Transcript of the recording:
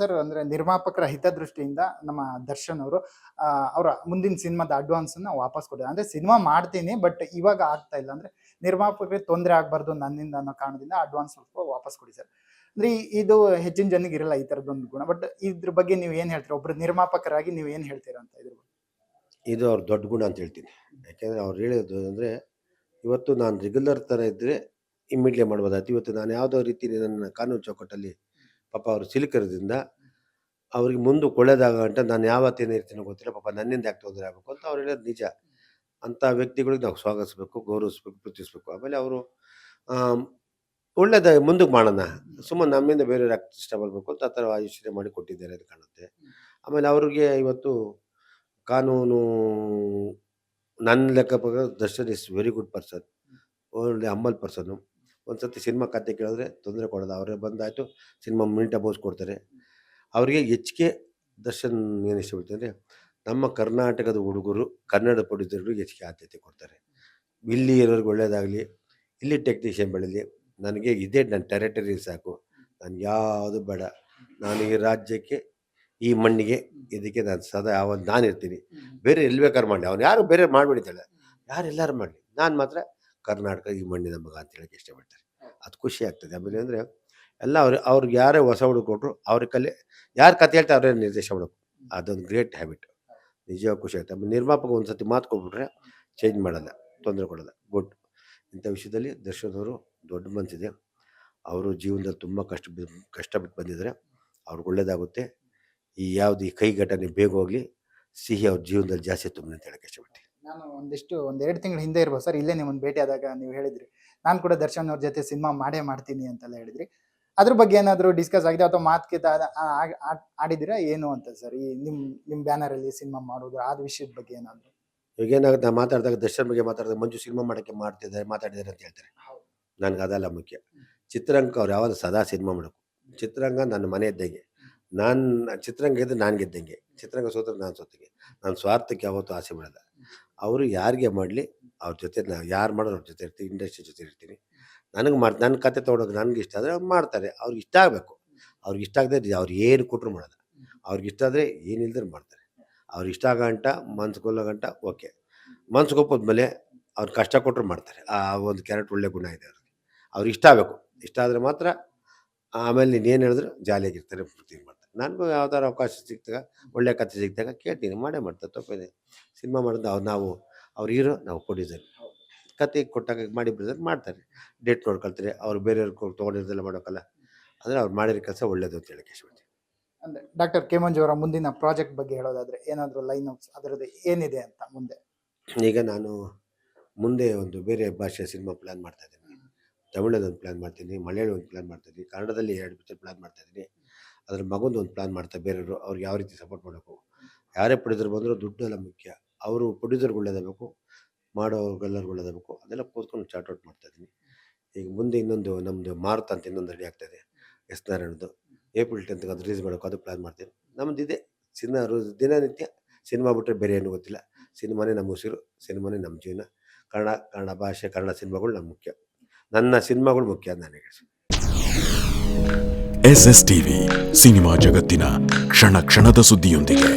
Sir ಅಂದ್ರೆ ನಿರ್ಮಾಪಕರ ಹಿತದೃಷ್ಟಿಯಿಂದ ನಮ್ಮ ದರ್ಶನ್ ಅವರು ಅವರ ಮುಂದಿನ ಸಿನಿಮಾದ ಅಡ್ವಾನ್ಸ್ ಅನ್ನ ವಾಪಸ್ ಕೊಟ್ಟಿದ್ದಾರೆ. ಅಂದ್ರೆ ಸಿನಿಮಾ ಮಾಡ್ತೀನಿ ಬಟ್ ಇವಾಗ ಆಗ್ತಾ ಇಲ್ಲ, ಅಂದ್ರೆ ನಿರ್ಮಾಪಕರಿಗೆ ತೊಂದರೆ ಆಗ್ಬಾರ್ದು ನನ್ನಿಂದ ಅನ್ನೋ ಕಾರಣದಿಂದ ಅಡ್ವಾನ್ಸ್ ಸ್ವಲ್ಪ ವಾಪಸ್ ಕೊಡಿ ಸರ್. ಅಂದ್ರೆ ಇದು ಹೆಚ್ಚಿನ ಜನರಿಗೆ ಇರಲ್ಲ ಈ ತರದೊಂದು ಗುಣ. ಬಟ್ ಇದ್ರ ಬಗ್ಗೆ ನೀವು ಏನ್ ಹೇಳ್ತೀರಾ, ಒಬ್ರು ನಿರ್ಮಾಪಕರಾಗಿ ನೀವು ಏನ್ ಹೇಳ್ತೀರಾ ಅಂತ ಇದ್ರ ಬಗ್ಗೆ? ಇದು ಅವ್ರ ದೊಡ್ಡ ಗುಣ ಅಂತ ಹೇಳ್ತೀನಿ. ಯಾಕೆಂದರೆ ಅವ್ರು ಹೇಳೋದು ಅಂದರೆ, ಇವತ್ತು ನಾನು ರೆಗ್ಯುಲರ್ ಥರ ಇದ್ದರೆ ಇಮ್ಮಿಡಿಯೇ ಮಾಡ್ಬೋದಾಯ್ತು. ಇವತ್ತು ನಾನು ಯಾವುದೋ ರೀತಿ ನನ್ನ ಕಾನೂನು ಚೌಕಟ್ಟಲ್ಲಿ ಪಾಪ ಅವರು ಸಿಲುಕಿರೋದ್ರಿಂದ ಅವ್ರಿಗೆ ಮುಂದಕ್ಕೆ ಒಳ್ಳೇದಾಗ ಗಂಟ ನಾನು ಯಾವತ್ತೇನು ಇರ್ತೀನೋ ಗೊತ್ತಿಲ್ಲ, ಪಾಪ ನನ್ನಿಂದ ಯಾಕೆ ತೊಂದರೆ ಆಗಬೇಕು ಅಂತ ಅವ್ರು ಹೇಳೋದು ನಿಜ. ಅಂಥ ವ್ಯಕ್ತಿಗಳಿಗೆ ನಾವು ಸ್ವಾಗತಿಸ್ಬೇಕು, ಗೌರವಿಸ್ಬೇಕು, ಪ್ರೀತಿಸ್ಬೇಕು. ಆಮೇಲೆ ಅವರು ಒಳ್ಳೇದಾಗಿ ಮುಂದಕ್ಕೆ ಮಾಡೋಣ, ಸುಮ್ಮನೆ ನಮ್ಮಿಂದ ಬೇರೆಯವ್ರು ಯಾಕೆ ಇಷ್ಟ ಪಡಬೇಕು ಅಂತ ಆ ಥರ ಯೋಚನೆ ಮಾಡಿ ಕೊಟ್ಟಿದ್ದಾರೆ ಅಂತ ಕಾಣುತ್ತೆ. ಆಮೇಲೆ ಅವ್ರಿಗೆ ಇವತ್ತು ಕಾನೂನು ನನ್ನ ಲೆಕ್ಕ ಪ್ರಕಾರ Darshan is very good person, ಒಳ್ಳೆ ಹಂಬಲ್ ಪರ್ಸನ್ನು. ಒಂದು ಸರ್ತಿ ಸಿನಿಮಾ ಕತೆ ಕೇಳಿದ್ರೆ ತೊಂದರೆ ಕೊಡೋದು, ಅವರೇ ಬಂದಾಯಿತು ಸಿನಿಮಾ ಮಿನಿಟ ಬೋಸ್ಕೊಡ್ತಾರೆ. ಅವರಿಗೆ ಹೆಚ್ಚಿಗೆ ದರ್ಶನ್ ಏನು ಇಷ್ಟಪಡ್ತಾರೆ, ನಮ್ಮ ಕರ್ನಾಟಕದ ಹುಡುಗರು ಕನ್ನಡ ಪ್ರೊಡ್ಯೂಸರ್ಗಳಿಗೆ ಹೆಚ್ಚಿಗೆ ಆದ್ಯತೆ ಕೊಡ್ತಾರೆ. ಇಲ್ಲಿ ಇರೋರಿಗೆ ಒಳ್ಳೇದಾಗಲಿ, ಇಲ್ಲಿ ಟೆಕ್ನಿಷಿಯನ್ ಬೆಳೀಲಿ, ನನಗೆ ಇದೇ ನನ್ನ ಟೆರಿಟರಿ ಸಾಕು, ನಾನು ಯಾವುದು ಬೇಡ, ನಾನು ಈ ರಾಜ್ಯಕ್ಕೆ, ಈ ಮಣ್ಣಿಗೆ, ಇದಕ್ಕೆ ನಾನು ಸದಾ ಯಾವಾಗ ನಾನು ಇರ್ತೀನಿ. ಬೇರೆ ಎಲ್ಲಿ ಬೇಕಾದ್ರೆ ಮಾಡಲಿ, ಅವ್ನು ಯಾರು ಬೇರೆ ಮಾಡಿಬಿಡ್ತಾಳೆ, ಯಾರು ಎಲ್ಲರೂ ಮಾಡಲಿ, ನಾನು ಮಾತ್ರ ಕರ್ನಾಟಕ ಈ ಮಣ್ಣಿನ ಮಗ ಅಂತ ಹೇಳಕ್ಕೆ ಇಷ್ಟಪಡ್ತಾರೆ. ಅದು ಖುಷಿ ಆಗ್ತದೆ. ಆಮೇಲೆ ಅಂದರೆ ಎಲ್ಲ ಅವ್ರಿಗೆ ಯಾರೇ ಹೊಸ ಹುಡುಗ ಕೊಟ್ಟರು ಅವ್ರ ಕಲೆ ಯಾರು ಕತೆ ಹೇಳ್ತಾರೆ ಅವರೇ ನಿರ್ದೇಶ ಮಾಡಬೇಕು. ಅದೊಂದು ಗ್ರೇಟ್ ಹ್ಯಾಬಿಟ್, ನಿಜವಾಗಿ ಖುಷಿ ಆಗುತ್ತೆ. ಆಮೇಲೆ ನಿರ್ಮಾಪಕ ಒಂದು ಸರ್ತಿ ಮಾತು ಕೊಟ್ಬಿಟ್ರೆ ಚೇಂಜ್ ಮಾಡೋಲ್ಲ, ತೊಂದರೆ ಕೊಡೋಲ್ಲ. ಗುಡ್. ಇಂಥ ವಿಷಯದಲ್ಲಿ ದರ್ಶನ್ ಅವರು ದೊಡ್ಡ ಮನಸ್ಸಿದೆ. ಅವರು ಜೀವನದಲ್ಲಿ ತುಂಬ ಕಷ್ಟಪಟ್ಟು ಬಂದಿದ್ದಾರೆ. ಅವ್ರಿಗೆ ಒಳ್ಳೇದಾಗುತ್ತೆ. ಈ ಯಾವುದು ಈ ಕೈ ಘಟನೆ ಬೇಗ ಹೋಗಲಿ, ಸಿಹಿ ಅವ್ರ ಜೀವನದಲ್ಲಿ ಜಾಸ್ತಿ ತುಂಬ ಅಂತ ಹೇಳಕ್ಕೆ ಇಷ್ಟಪಡ್ತೀನಿ. ನಾನು ಒಂದೆರಡು ತಿಂಗಳ ಹಿಂದೆ ಇರ್ಬೋದು ಸರ್, ಇಲ್ಲೇ ನಿಮ್ಮನ್ನು ಭೇಟಿ ಆದಾಗ ನೀವು ಹೇಳಿದ್ರಿ ನಾನು ಕೂಡ ದರ್ಶನ್ ಅವ್ರ ಜೊತೆ ಸಿನಿಮಾ ಮಾಡ್ತೀನಿ ಅಂತೆಲ್ಲ ಹೇಳಿದ್ರಿ. ಅದ್ರ ಬಗ್ಗೆ ಏನಾದರೂ ಡಿಸ್ಕಸ್ ಆಗಿದೆ ಅಥವಾ ಮಾತುಕತೆ ಆಡಿದಿರಾ ಏನು ಅಂತ ಸರ್? ಈ ನಿಮ್ಮ ಬ್ಯಾನರ್ ಅಲ್ಲಿ ಸಿನಿಮಾ ಮಾಡೋದು ಆದ ವಿಷಯದ ಬಗ್ಗೆ ಏನಾದ್ರು? ಈಗ ಏನಾಗುತ್ತೆ, ನಾನು ಮಾತಾಡಿದಾಗ ದರ್ಶನ್ ಬಗ್ಗೆ ಮಾತಾಡಿದಾಗ ಮಂಜು ಸಿನಿಮಾ ಮಾಡೋಕ್ಕೆ ಮಾತಾಡಿದ್ದಾರೆ ಅಂತ ಹೇಳ್ತಾರೆ. ನನಗೆ ಅದೆಲ್ಲ ಮುಖ್ಯ. ಚಿತ್ರರಂಗ ಅವ್ರು ಯಾವಾಗ ಸದಾ ಸಿನಿಮಾ ಮಾಡಬೇಕು. ಚಿತ್ರರಂಗ ನನ್ನ ಮನೆ ಇದ್ದಂಗೆ, ನಾನು ಚಿತ್ರರಂಗ ಇದ್ದರೆ ನಾನು ಗೆದ್ದಂಗೆ, ಚಿತ್ರರಂಗ ಸೋತ್ರೆ ನಾನು ಸೋತಿಗೆ. ನಾನು ಸ್ವಾರ್ಥಕ್ಕೆ ಯಾವತ್ತೂ ಆಸೆ ಮಾಡಲ್ಲ. ಅವರು ಯಾರಿಗೆ ಮಾಡಲಿ ಅವ್ರ ಜೊತೆ ಯಾರು ಮಾಡೋರು ಅವ್ರ ಜೊತೆ ಇರ್ತೀನಿ, ಇಂಡಸ್ಟ್ರಿ ಜೊತೆ ಇರ್ತೀನಿ. ನನಗೆ ನನ್ನ ಕತೆ ತೊಗೊಳೋಕೆ ನನಗೆ ಇಷ್ಟ ಆದರೆ ಅವ್ರು ಮಾಡ್ತಾರೆ. ಅವ್ರಿಗೆ ಇಷ್ಟ ಆಗಬೇಕು. ಅವ್ರಿಗೆ ಇಷ್ಟ ಆಗದೆ ಅವ್ರು ಏನು ಕೊಟ್ಟರು ಮಾಡೋಲ್ಲ. ಅವ್ರಿಗೆ ಇಷ್ಟ ಆದರೆ ಏನಿಲ್ಲದ್ರೆ ಮಾಡ್ತಾರೆ. ಅವ್ರಿಗೆ ಇಷ್ಟ ಆಗಂಟ ಮನ್ಸಿಗೊಲ್ಲೋ ಗಂಟ ಓಕೆ. ಮನ್ಸಿಗೊಪ್ಪೋದ್ಮೇಲೆ ಅವ್ರು ಕಷ್ಟ ಕೊಟ್ಟರು ಮಾಡ್ತಾರೆ. ಆ ಒಂದು ಕ್ಯಾರೆಕ್ಟರ್ ಒಳ್ಳೆ ಗುಣ ಇದೆ ಅವ್ರಿಗೆ. ಅವ್ರಿಗೆ ಇಷ್ಟ ಆಗಬೇಕು. ಇಷ್ಟ ಆದರೆ ಮಾತ್ರ ಆಮೇಲೆ ನೀನೇನು ಹೇಳಿದ್ರು ಜಾಲಿಯಾಗಿರ್ತಾರೆ, ಮಾಡ್ತಾರೆ. ನನಗೂ ಯಾವ್ದಾರು ಅವಕಾಶ ಸಿಕ್ತಾಗ, ಒಳ್ಳೆ ಕತೆ ಸಿಕ್ತಾಗ ಕೇಳ್ತೀನಿ, ಮಾಡೇ ಮಾಡ್ತಾರೆ, ತಪ್ಪಿದೆ. ಸಿನಿಮಾ ಮಾಡೋದು ನಾವು ಅವ್ರು ಹೀರೋ, ನಾವು ಪ್ರೊಡ್ಯೂಸರ್. ಕತೆ ಕೊಟ್ಟಾಗ ಮಾಡಿ ಬಿಡಿದ್ರೆ ಮಾಡ್ತಾರೆ, ಡೇಟ್ ನೋಡ್ಕೊಳ್ತಾರೆ. ಅವ್ರು ಬೇರೆಯವ್ರಿಗೆ ತೊಗೊಂಡಿರೋದೆಲ್ಲ ಮಾಡೋಕ್ಕಲ್ಲ. ಅಂದರೆ ಅವ್ರು ಮಾಡಿರೋ ಕೆಲಸ ಒಳ್ಳೇದು ಅಂತ ಹೇಳಕ್ಕೆ ಇಷ್ಟಪಡ್ತೀನಿ. ಅಂದ್ರೆ ಡಾಕ್ಟರ್ ಕೆ ಮಂಜು ಅವರ ಮುಂದಿನ ಪ್ರಾಜೆಕ್ಟ್ ಬಗ್ಗೆ ಹೇಳೋದಾದ್ರೆ ಏನಾದರೂ ಲೈನ್ ಅಪ್ಸ್ ಅದರದ್ದು ಏನಿದೆ ಅಂತ ಮುಂದೆ? ಈಗ ನಾನು ಮುಂದೆ ಒಂದು ಬೇರೆ ಭಾಷೆ ಸಿನಿಮಾ ಪ್ಲ್ಯಾನ್ ಮಾಡ್ತಾಯಿದ್ದೀನಿ. ತಮಿಳಲ್ಲಿ ಒಂದು ಪ್ಲ್ಯಾನ್ ಮಾಡ್ತೀನಿ, ಮಲಯಾಳಿ ಒಂದು ಪ್ಲ್ಯಾನ್ ಮಾಡ್ತಾಯಿದ್ದೀನಿ, ಕನ್ನಡದಲ್ಲಿ 2 ಪಿಕ್ಚರ್ ಪ್ಲ್ಯಾನ್ ಮಾಡ್ತಾಯಿದ್ದೀನಿ. ಅದ್ರ ಮಗೊಂದು ಒಂದು ಪ್ಲ್ಯಾನ್ ಮಾಡ್ತಾರೆ ಬೇರೆಯವರು. ಅವ್ರಿಗೆ ಯಾವ ರೀತಿ ಸಪೋರ್ಟ್ ಮಾಡಬೇಕು, ಯಾರೇ ಪ್ರೊಡ್ಯೂಸರ್ ಬಂದರೂ ದುಡ್ಡೆಲ್ಲ ಮುಖ್ಯ. ಅವರು ಪ್ರೊಡ್ಯೂಸರ್ಗೆ ಒಳ್ಳೇದಾಗಬೇಕು, ಮಾಡೋರಿಗೆಲ್ಲರಿಗೂ ಒಳ್ಳೇದಾಗಬೇಕು. ಅದೆಲ್ಲ ಕೂತ್ಕೊಂಡು ಚಾರ್ಟ್ ಔಟ್ ಮಾಡ್ತಾಯಿದ್ದೀನಿ. ಈಗ ಮುಂದೆ ಇನ್ನೊಂದು ನಮ್ಮದು ಮಾರುತ ಅಂತ ಇನ್ನೊಂದು ರೆಡಿ ಆಗ್ತಾಯಿದೆ, ಎಸ್ ನಾರಾಯಣದ್ದು. ಏಪ್ರಿಲ್ 10ಗೆ ಅದು ರಿಲೀಸ್ ಮಾಡೋಕೆ ಅದು ಪ್ಲ್ಯಾನ್ ಮಾಡ್ತೀನಿ. ನಮ್ಮದು ಇದೆ ದಿನನಿತ್ಯ ಸಿನಿಮಾ ಬಿಟ್ಟರೆ ಬೇರೆ ಏನೂ ಗೊತ್ತಿಲ್ಲ. ಸಿನಿಮಾನೇ ನಮ್ಮ ಉಸಿರು, ಸಿನಿಮಾನೇ ನಮ್ಮ ಜೀವನ. ಕನ್ನಡ ಭಾಷೆ, ಕನ್ನಡ ಸಿನಿಮಾಗಳು ನಮ್ಗೆ ಮುಖ್ಯ. ನನ್ನ ಸಿನಿಮಾಗಳು ಮುಖ್ಯ ಅಂತ ನಾನು ಹೇಳ್ತೀನಿ. SS ಟಿವಿ, ಸಿನಿಮಾ ಜಗತ್ತಿನ ಕ್ಷಣ ಕ್ಷಣದ ಸುದ್ದಿಯೊಂದಿಗೆ.